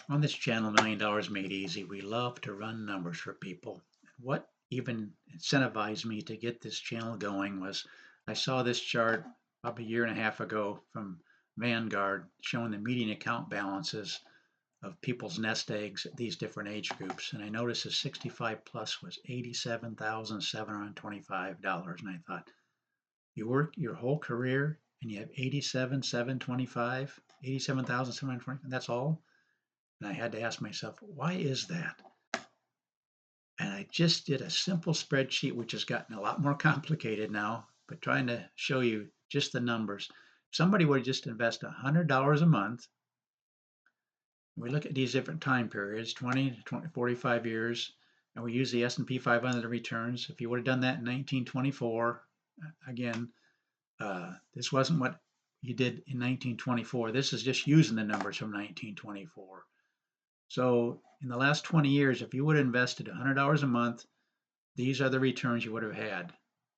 On this channel, $1 Million Made Easy, we love to run numbers for people. What even incentivized me to get this channel going was I saw this chart probably a year and a half ago from Vanguard showing the median account balances of people's nest eggs at these different age groups. And I noticed the 65 plus was $87,725. And I thought, you work your whole career and you have 87,725, 87,720, and that's all? And I had to ask myself, why is that? And I just did a simple spreadsheet, which has gotten a lot more complicated now, but trying to show you just the numbers. If somebody would just invest $100 a month, we look at these different time periods, 20 to 45 years, and we use the S&P 500 returns. If you would have done that in 1924, again, this wasn't what you did in 1924. This is just using the numbers from 1924. So in the last 20 years, if you would have invested $100 a month, these are the returns you would have had.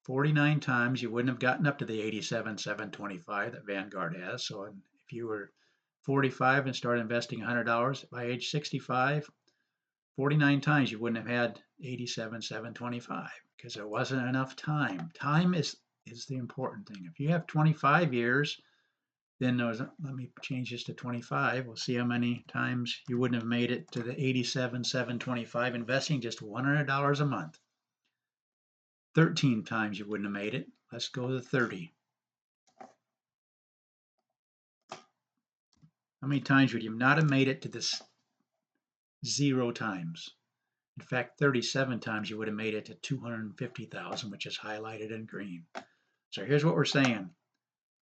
49 times, you wouldn't have gotten up to the 87,725 that Vanguard has. So if you were 45 and started investing $100 by age 65, 49 times you wouldn't have had 87,725 because there wasn't enough time. Time is the important thing. If you have 25 years, then let me change this to 25. We'll see how many times you wouldn't have made it to the 87,725 investing just $100 a month. 13 times you wouldn't have made it. Let's go to 30. How many times would you not have made it to this 0 times? In fact, 37 times you would have made it to 250,000, which is highlighted in green. So here's what we're saying.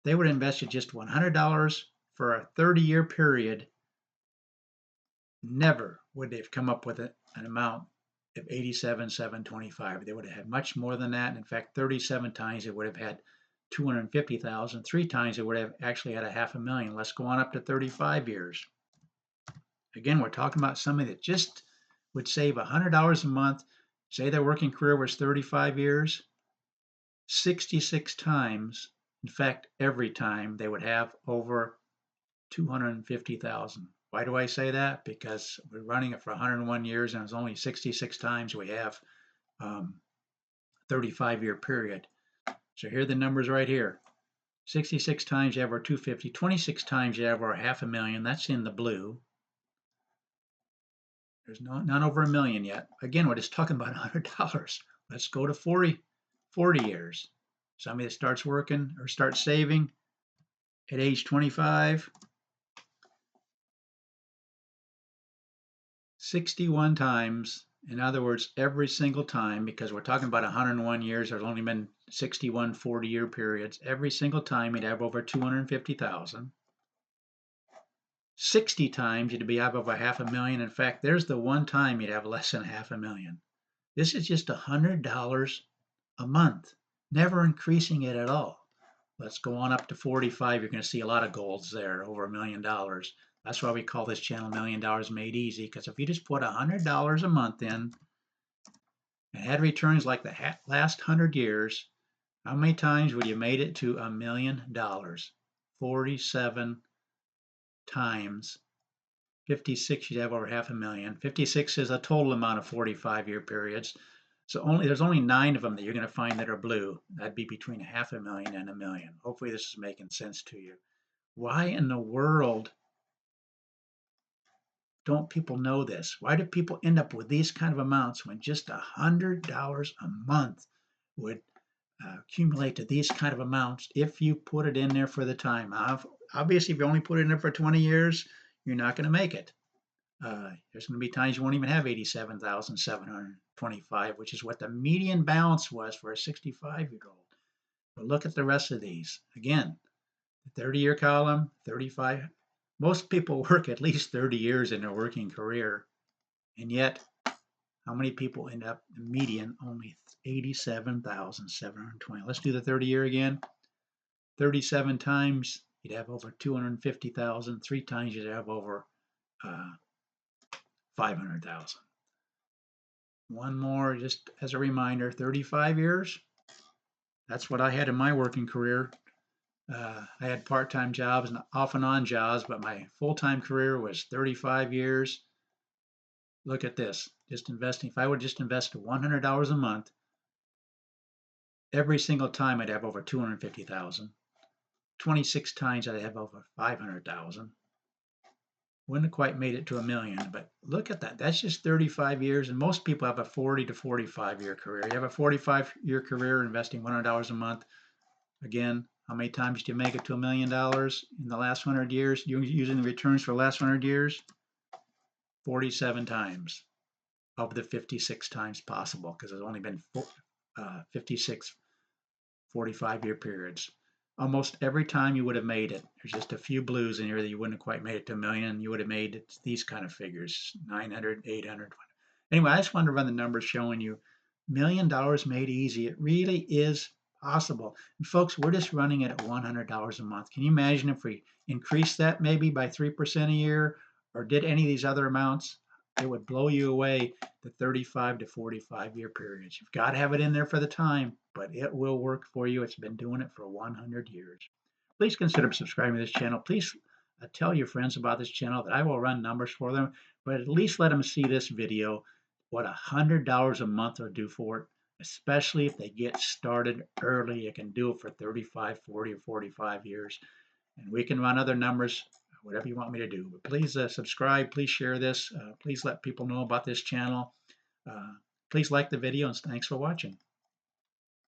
They would have invested just $100 for a 30-year period. Never would they have come up with an amount of 87,725. They would have had much more than that. In fact, 37 times they would have had 250,000. 3 times they would have actually had $500,000. Let's go on up to 35 years. Again, we're talking about somebody that just would save $100 a month. Say their working career was 35 years. 66 times, in fact, every time they would have over 250,000. Why do I say that? Because we're running it for 101 years and it's only 66 times we have 35-year period. So here are the numbers right here. 66 times you have over 250, 26 times you have over $500,000. That's in the blue. There's none over $1 million yet. Again, we're just talking about $100. Let's go to 40 years. Somebody that starts working or starts saving at age 25, 61 times. In other words, every single time, because we're talking about 101 years, there's only been 61 40-year periods. Every single time you'd have over 250,000. 60 times you'd have over $500,000. In fact, there's the one time you'd have less than $500,000. This is just $100 a month, never increasing it at all. Let's go on up to 45. You're going to see a lot of golds there, over $1 million. That's why we call this channel $1 Million Made Easy, because if you just put $100 a month in and had returns like the last 100 years, how many times would you made it to $1 million? 47 times. 56, you'd have over $500,000. 56 is a total amount of 45-year periods. So there's only 9 of them that you're going to find that are blue. That'd be between $500,000 and $1 million. Hopefully this is making sense to you. Why in the world don't people know this? Why do people end up with these kind of amounts when just $100 a month would accumulate to these kind of amounts if you put it in there for the time? Obviously, if you only put it in there for 20 years, you're not going to make it. There's going to be times you won't even have 87,725, which is what the median balance was for a 65-year-old. But look at the rest of these. Again, the 30-year column, 35. Most people work at least 30 years in their working career, and yet how many people end up the median only 87,720? Let's do the 30-year again. 37 times you'd have over 250,000. 3 times you'd have over 500,000. One more, just as a reminder, 35 years. That's what I had in my working career. I had part-time jobs and off and on jobs, but my full-time career was 35 years. Look at this, just investing. If I would just invest $100 a month, every single time I'd have over 250,000. 26 times I'd have over 500,000. Wouldn't have quite made it to a million, but look at that. That's just 35 years, and most people have a 40 to 45-year career. You have a 45-year career investing $100 a month. Again, how many times do you make it to $1 million in the last 100 years? You're using the returns for the last 100 years? 47 times of the 56 times possible, because there's only been 56 45-year periods. Almost every time you would have made it, there's just a few blues in here that you wouldn't have quite made it to a million. You would have made it, these kind of figures, 900, 800. Anyway, I just wanted to run the numbers showing you $1 million made easy. It really is possible. And folks, we're just running it at $100 a month. Can you imagine if we increased that maybe by 3% a year or did any of these other amounts? It would blow you away the 35 to 45-year periods. You've got to have it in there for the time, but it will work for you. It's been doing it for 100 years. Please consider subscribing to this channel. Please tell your friends about this channel that I will run numbers for them, but at least let them see this video, what $100 a month will do for it, especially if they get started early. You can do it for 35, 40, or 45 years, and we can run other numbers, whatever you want me to do. But please subscribe, please share this, please let people know about this channel. Please like the video, and thanks for watching.